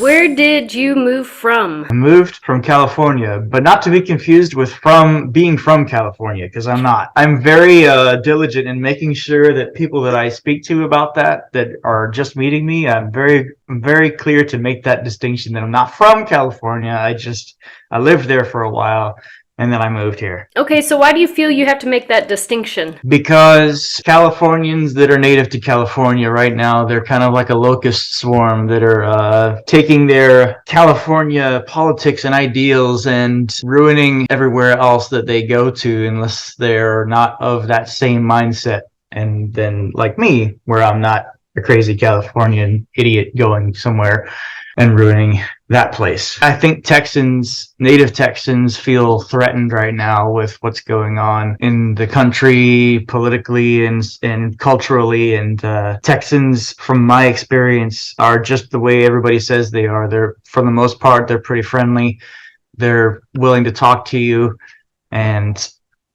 Where did you move from? I moved from California, but not to be confused with from being from California, because I'm not. I'm very diligent in making sure that people that I speak to about that are just meeting me, I'm very clear to make that distinction that I'm not from California. I lived there for a while, and then I moved here. Okay, so why do you feel you have to make that distinction? Because Californians that are native to California right now, they're kind of like a locust swarm that are taking their California politics and ideals and ruining everywhere else that they go to unless they're not of that same mindset. And then, like me, where I'm not a crazy Californian idiot going somewhere and ruining that place. I think native Texans feel threatened right now with what's going on in the country politically and culturally. And Texans, from my experience, are just the way everybody says they are. They're, for the most part, they're pretty friendly. They're willing to talk to you and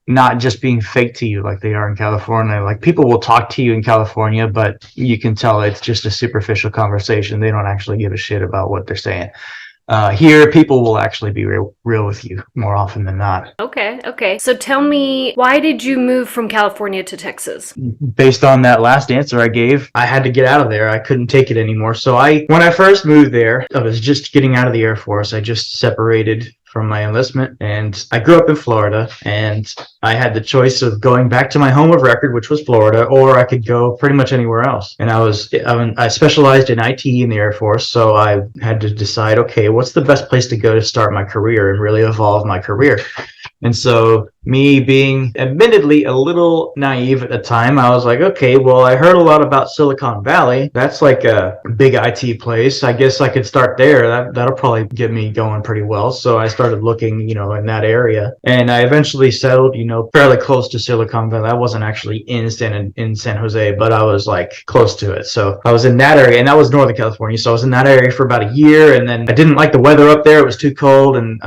not just being fake to you like they are in California. Like, people will talk to you in California, but you can tell it's just a superficial conversation. They don't actually give a shit about what they're saying. Here, people will actually be real with you more often than not. Okay. So tell me, why did you move from California to Texas? Based on that last answer I gave, I had to get out of there. I couldn't take it anymore. So when I first moved there, I was just getting out of the Air Force. I just separated from my enlistment, and I grew up in Florida, and I had the choice of going back to my home of record, which was Florida, or I could go pretty much anywhere else. And I specialized in IT in the Air Force, so I had to decide, okay, what's the best place to go to start my career and really evolve my career? And so, me being admittedly a little naive at the time, I was like, okay, well, I heard a lot about Silicon Valley. That's like a big IT place. I guess I could start there. That'll probably get me going pretty well. So I started looking, in that area. And I eventually settled, fairly close to Silicon Valley. I wasn't actually in San Jose, but I was like close to it. So I was in that area, and that was Northern California. So I was in that area for about a year, and then I didn't like the weather up there. It was too cold, and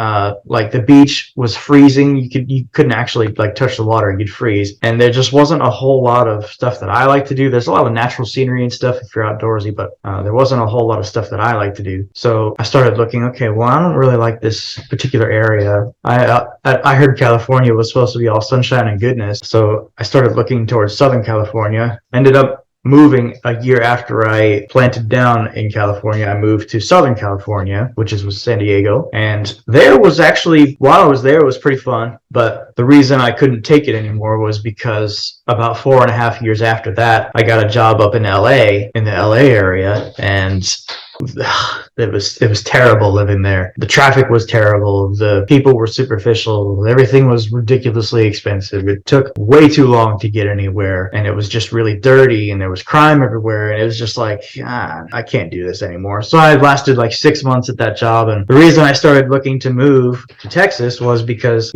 like the beach was freezing. You couldn't actually like touch the water and you'd freeze. And there just wasn't a whole lot of stuff that I like to do. There's a lot of natural scenery and stuff if you're outdoorsy, but there wasn't a whole lot of stuff that I like to do. So I started looking, okay, well, I don't really like this particular area. I heard California was supposed to be all sunshine and goodness. So I started looking towards Southern California, ended up moving a year after I planted down in California. I moved to Southern California, which was San Diego. And there was actually, while I was there, it was pretty fun. But the reason I couldn't take it anymore was because about 4.5 years after that, I got a job up in LA, in the LA area. And it was terrible living there. The traffic was terrible. The people were superficial. Everything was ridiculously expensive. It took way too long to get anywhere, and it was just really dirty, and there was crime everywhere, and it was just like, I can't do this anymore. So I lasted like 6 months at that job, and the reason I started looking to move to Texas was because,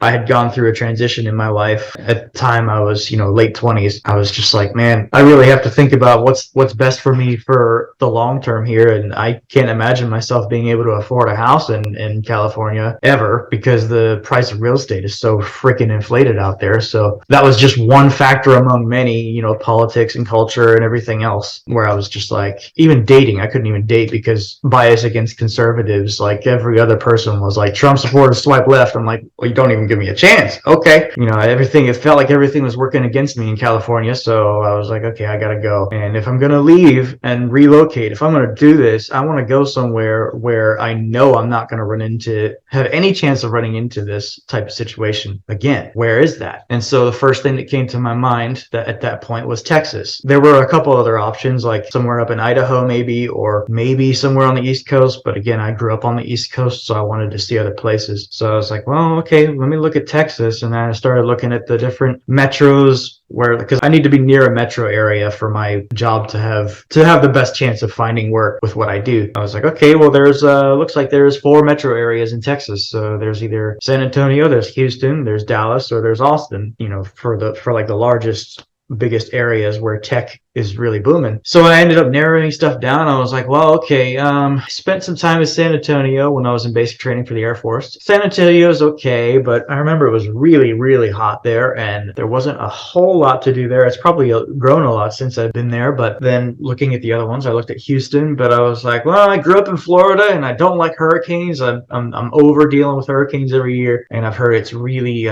I had gone through a transition in my life. At the time, I was, late 20s. I was just like, man, I really have to think about what's best for me for the long term here, and I can't imagine myself being able to afford a house in California ever, because the price of real estate is so freaking inflated out there. So that was just one factor among many, politics and culture and everything else, where I was just like, even dating, I couldn't even date because bias against conservatives. Like, every other person was like, Trump supporters, swipe left. I'm like, well, you don't even give me a chance. Okay. It felt like everything was working against me in California. So I was like, okay, I gotta go. And if I'm gonna leave and relocate, if I'm gonna do this, I want to go somewhere where I know I'm not going to have any chance of running into this type of situation again. Where is that? And so the first thing that came to my mind at that point was Texas. There were a couple other options, like somewhere up in Idaho maybe, or maybe somewhere on the East Coast. But again, I grew up on the East Coast, so I wanted to see other places. So I was like, well, okay, let me look at Texas. And then I started looking at the different metros, because I need to be near a metro area for my job to have the best chance of finding work with what I do. I was like, okay, well, there's looks like there's 4 metro areas in Texas. So there's either San Antonio, there's Houston, there's Dallas, or there's Austin, for like the largest, biggest areas where tech is really booming. So I ended up narrowing stuff down. I was like, well, okay, I spent some time in San Antonio when I was in basic training for the Air Force. San Antonio is okay, but I remember it was really, really hot there, and there wasn't a whole lot to do there. It's probably grown a lot since I've been there, but then looking at the other ones, I looked at Houston, but I was like, well, I grew up in Florida, and I don't like hurricanes. I'm over dealing with hurricanes every year, and I've heard it's really,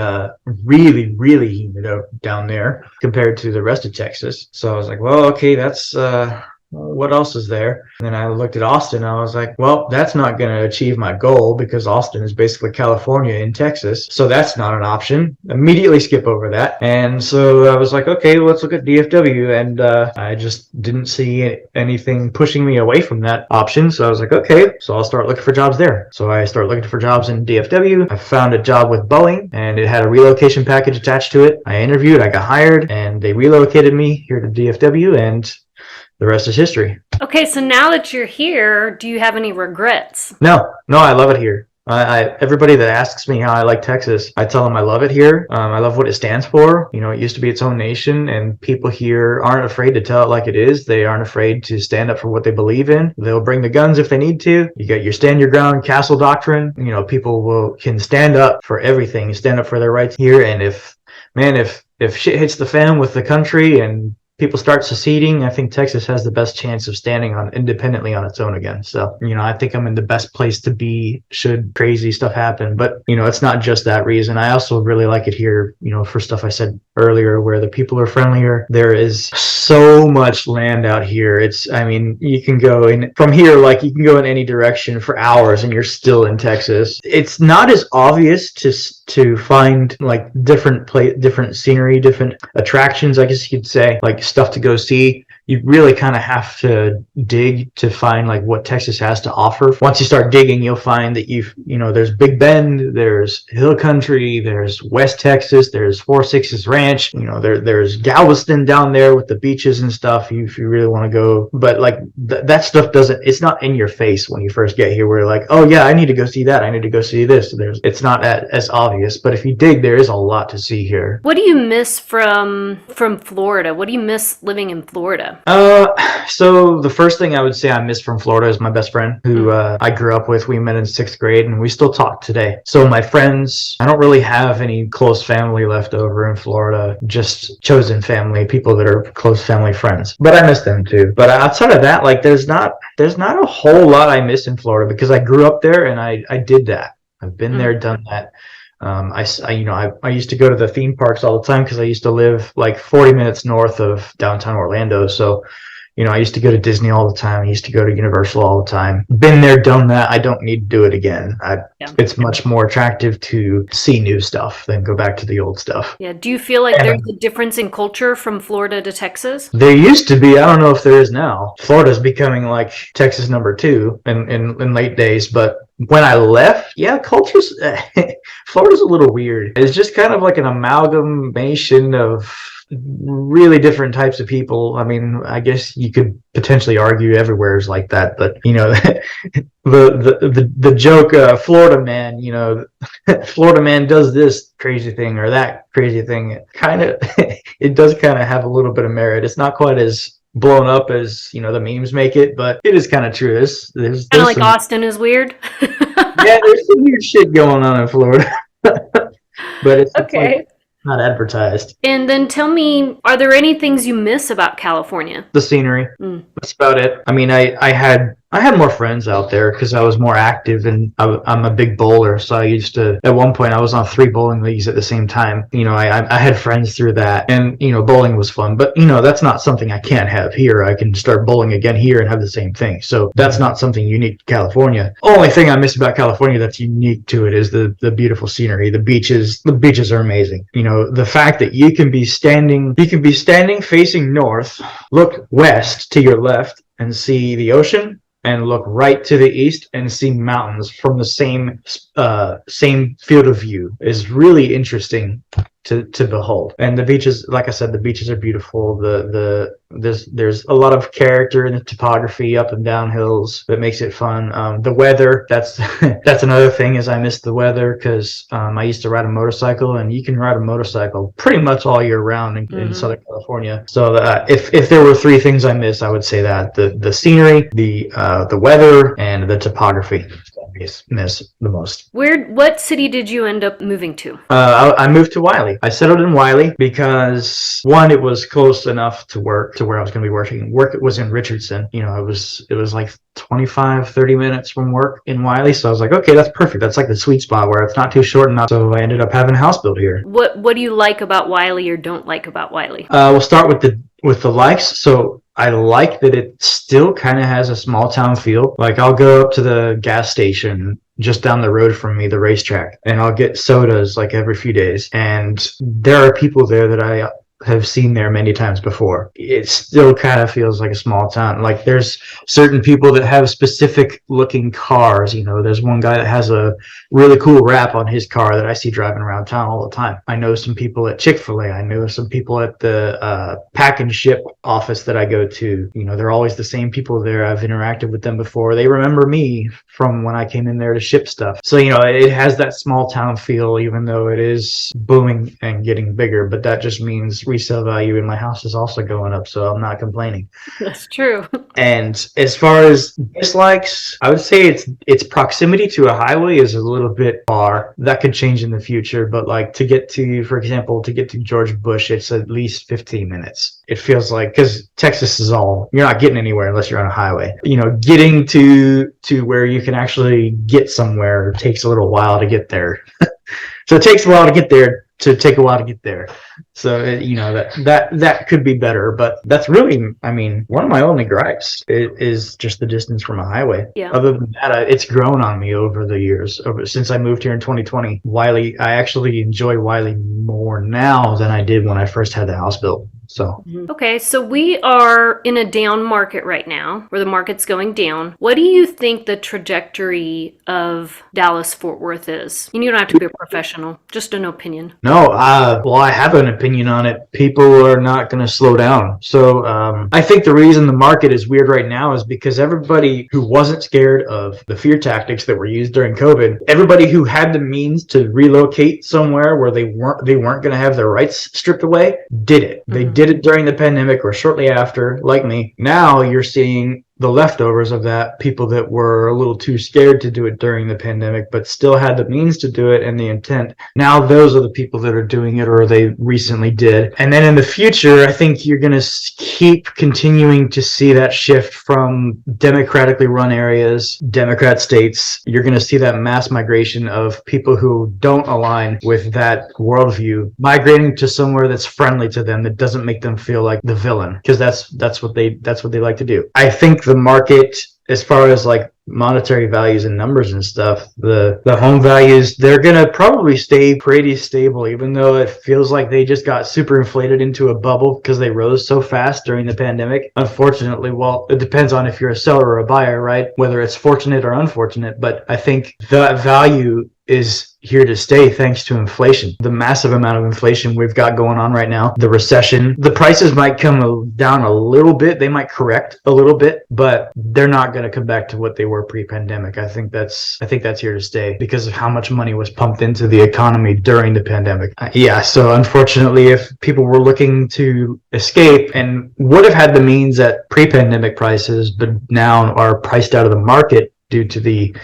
really humid down there compared to the rest of Texas. So I was like, well, okay, that's what else is there? And then I looked at Austin. And I was like, well, that's not going to achieve my goal because Austin is basically California in Texas. So that's not an option. Immediately skip over that. And so I was like, okay, let's look at DFW. And I just didn't see anything pushing me away from that option. So I was like, okay, so I'll start looking for jobs there. So I started looking for jobs in DFW. I found a job with Boeing, and it had a relocation package attached to it. I interviewed, I got hired, and they relocated me here to DFW, and the rest is history. Okay, so now that you're here, do you have any regrets? No, I love it here. Everybody that asks me how I like Texas, I tell them I love it here. I love what it stands for. You know, it used to be its own nation, and people here aren't afraid to tell it like it is. They aren't afraid to stand up for what they believe in. They'll bring the guns if they need to. You got your stand your ground castle doctrine. You know, people can stand up for everything, stand up for their rights here. And if shit hits the fan with the country and people start seceding, I think Texas has the best chance of standing independently on its own again. So, you know, I think I'm in the best place to be should crazy stuff happen. But, you know, it's not just that reason. I also really like it here, you know, for stuff I said earlier, where the people are friendlier. There is so much land out here. You can go in from here, like you can go in any direction for hours and you're still in Texas. It's not as obvious to find like different scenery, different attractions, I guess you could say, like stuff to go see. You really kind of have to dig to find like what Texas has to offer. Once you start digging, you'll find that there's Big Bend, there's Hill Country, there's West Texas, there's 4-6's Ranch, there's Galveston down there with the beaches and stuff if you really want to go. But like that stuff it's not in your face when you first get here. We're like, oh yeah, I need to go see that. I need to go see this. It's not as obvious, but if you dig, there is a lot to see here. What do you miss from Florida? What do you miss living in Florida? So the first thing I would say I miss from Florida is my best friend who I grew up with. We met in 6th grade and we still talk today. So my friends, I don't really have any close family left over in Florida, just chosen family, people that are close family friends. But I miss them too. But outside of that, like there's not a whole lot I miss in Florida because I grew up there and I did that. I've been there, done that. I used to go to the theme parks all the time because I used to live like 40 minutes north of downtown Orlando. So, I used to go to Disney all the time. I used to go to Universal all the time. Been there, done that. I don't need to do it again. It's much more attractive to see new stuff than go back to the old stuff. Yeah. Do you feel like there's a difference in culture from Florida to Texas? There used to be. I don't know if there is now. Florida's becoming like Texas #2 in late days, but when I left, yeah, Florida's a little weird. It's just kind of like an amalgamation of really different types of people. I mean, I guess you could potentially argue everywhere is like that, but the joke, Florida man, Florida man does this crazy thing or that crazy thing. It does kind of have a little bit of merit. It's not quite as blown up as the memes make it, but it is kind of true. There's kind of like Austin is weird. Yeah, there's some weird shit going on in Florida, but it's okay. Like, not advertised. And then tell me, are there any things you miss about California? The scenery. That's about it. I mean, I had more friends out there because I was more active and I'm a big bowler. So I used to, at one point I was on 3 bowling leagues at the same time. I had friends through that and, bowling was fun, but that's not something I can't have here. I can start bowling again here and have the same thing. So that's not something unique to California. Only thing I miss about California that's unique to it is the beautiful scenery. The beaches are amazing. The fact that you can be standing facing north, look west to your left and see the ocean, and look right to the east and see mountains from the same field of view is really interesting to behold. And the beaches, like I said, the beaches are beautiful. There's a lot of character in the topography up and down hills that makes it fun. The weather, that's that's another thing, is I miss the weather because I used to ride a motorcycle, and you can ride a motorcycle pretty much all year round in Southern California. So if there were three things I miss, I would say that the scenery, the weather, and the topography. Miss the most. What city did you end up moving to? I moved to Wiley. I settled in Wiley because, one, it was close enough to work to where I was going to be working. Work was in Richardson. You know, it was like 25-30 minutes from work in Wiley. So I was like, okay, that's perfect. That's like the sweet spot where it's not too short and not. So I ended up having a house built here. What do you like about Wiley or don't like about Wiley? We'll start with the likes. So I like that it still kind of has a small town feel. Like, I'll go up to the gas station just down the road from me, the racetrack, and I'll get sodas like every few days. And there are people there that I have seen there many times before. It still kind of feels like a small town. Like, there's certain people that have specific looking cars. You know, there's one guy that has a really cool wrap on his car that I see driving around town all the time. I know some people at Chick-fil-A. I know some people at the pack and ship office that I go to. You know, they're always the same people there. I've interacted with them before. They remember me from when I came in there to ship stuff. So, you know, it has that small town feel, even though it is booming and getting bigger. But that just means resale value in my house is also going up, so I'm not complaining. That's true. And as far as dislikes, I would say its proximity to a highway is a little bit far. That could change in the future, but like to get to, for example, to get to George Bush, it's at least 15 minutes. It feels like, because Texas is all, you're not getting anywhere unless you're on a highway. You know, getting to where you can actually get somewhere takes a little while to get there. So it takes a while to get there. Take a while to get there. So, you know, that could be better, but that's really, I mean, one of my only gripes is just the distance from a highway. Yeah. Other than that, it's grown on me over the years. Since I moved here in 2020, Wiley, I actually enjoy Wiley more now than I did when I first had the house built. So okay, so we are in a down market right now, where the market's going down. What do you think the trajectory of Dallas-Fort Worth is? And you don't have to be a professional, just an opinion. No, well, I have an opinion on it. People are not going to slow down. So I think the reason the market is weird right now is because everybody who wasn't scared of the fear tactics that were used during COVID, everybody who had the means to relocate somewhere where they weren't going to have their rights stripped away, did it. They did it during the pandemic or shortly after, like me. Now you're seeing the leftovers of that, people that were a little too scared to do it during the pandemic, but still had the means to do it and the intent. Now those are the people that are doing it, or they recently did. And then in the future, I think you're going to keep continuing to see that shift from democratically run areas, Democrat states. You're going to see that mass migration of people who don't align with that worldview migrating to somewhere that's friendly to them, that doesn't make them feel like the villain, because that's what they like to do. I think the market, as far as like monetary values and numbers and stuff, the home values, they're gonna probably stay pretty stable, even though it feels like they just got super inflated into a bubble because they rose so fast during the pandemic. Unfortunately, well, it depends on if you're a seller or a buyer, right? Whether it's fortunate or unfortunate, but I think that value is here to stay thanks to inflation. The massive amount of inflation we've got going on right now, the recession, the prices might come down a little bit, they might correct a little bit, but they're not going to come back to what they were pre-pandemic. I think that's here to stay because of how much money was pumped into the economy during the pandemic. So unfortunately, if people were looking to escape and would have had the means at pre-pandemic prices, but now are priced out of the market due to the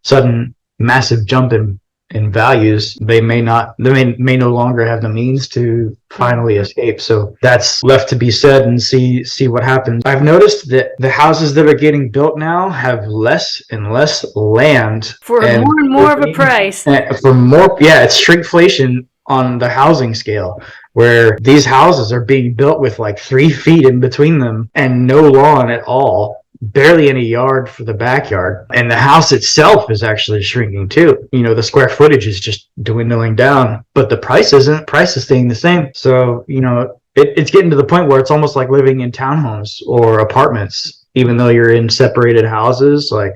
sudden massive jump in values, they may no longer have the means to finally escape. So that's left to be said and see what happens. I've noticed that the houses that are getting built now have less and less land for more and more of a price. For more, it's shrinkflation on the housing scale, where these houses are being built with like 3 feet in between them and no lawn at all, barely any yard for the backyard, and the house itself is actually shrinking too. You know, the square footage is just dwindling down, but the price isn't. Price is staying the same. So, you know, it's getting to the point where it's almost like living in townhomes or apartments, even though you're in separated houses. Like,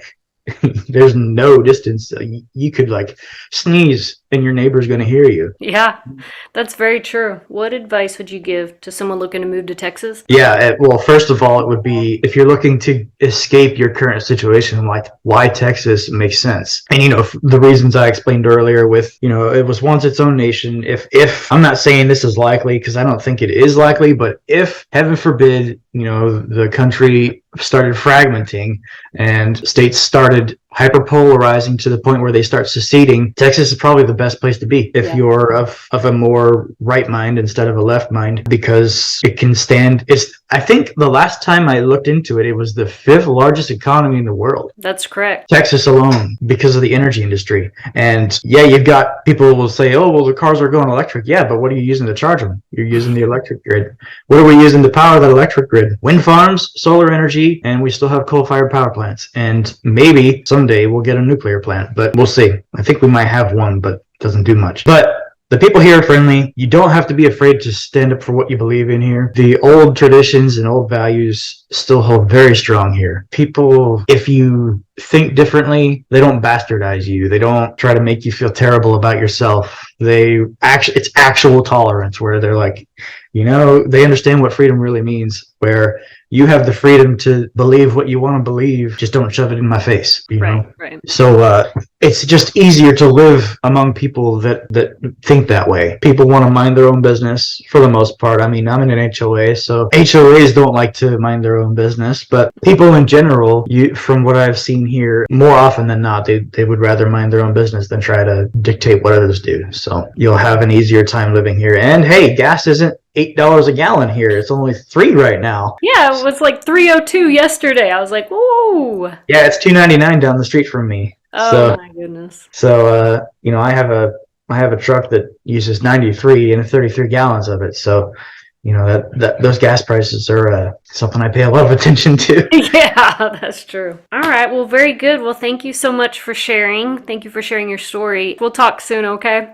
there's no distance. You could like sneeze and your neighbor's going to hear you. Yeah, that's very true. What advice would you give to someone looking to move to Texas? Yeah, well, first of all, it would be if you're looking to escape your current situation, like why Texas makes sense. And, the reasons I explained earlier with, it was once its own nation. If I'm not saying this is likely because I don't think it is likely, but if, heaven forbid, the country started fragmenting and states started hyperpolarizing to the point where they start seceding, Texas is probably the best place to be if you're of a more right mind instead of a left mind, because it can stand. I think the last time I looked into it, it was the 5th largest economy in the world. That's correct. Texas alone, because of the energy industry. And yeah, you've got people who will say, oh, well, the cars are going electric. Yeah, but what are you using to charge them? You're using the electric grid. What are we using to power that electric grid? Wind farms, solar energy, and we still have coal-fired power plants. And maybe someday we'll get a nuclear plant, but we'll see. I think we might have one, but it doesn't do much. But the people here are friendly. You don't have to be afraid to stand up for what you believe in here. The old traditions and old values still hold very strong here. People, if you think differently, they don't bastardize you. They don't try to make you feel terrible about yourself. It's actual tolerance where they're like, they understand what freedom really means, where you have the freedom to believe what you want to believe. Just don't shove it in my face, Right. So it's just easier to live among people that think that way. People want to mind their own business for the most part. I mean, I'm in an HOA, so HOAs don't like to mind their own business, but people in general, from what I've seen here, more often than not, they would rather mind their own business than try to dictate what others do. So you'll have an easier time living here. And hey, gas isn't $8 a gallon here. It's only $3 right now. Yeah, it was like $3.02 yesterday. I was like, whoa. Yeah, it's $2.99 down the street from me. Oh my goodness. So I have a truck that uses 93 and 33 gallons of it. So that those gas prices are something I pay a lot of attention to. Yeah, that's true. All right. Well, very good. Well, thank you so much for sharing. Thank you for sharing your story. We'll talk soon, okay?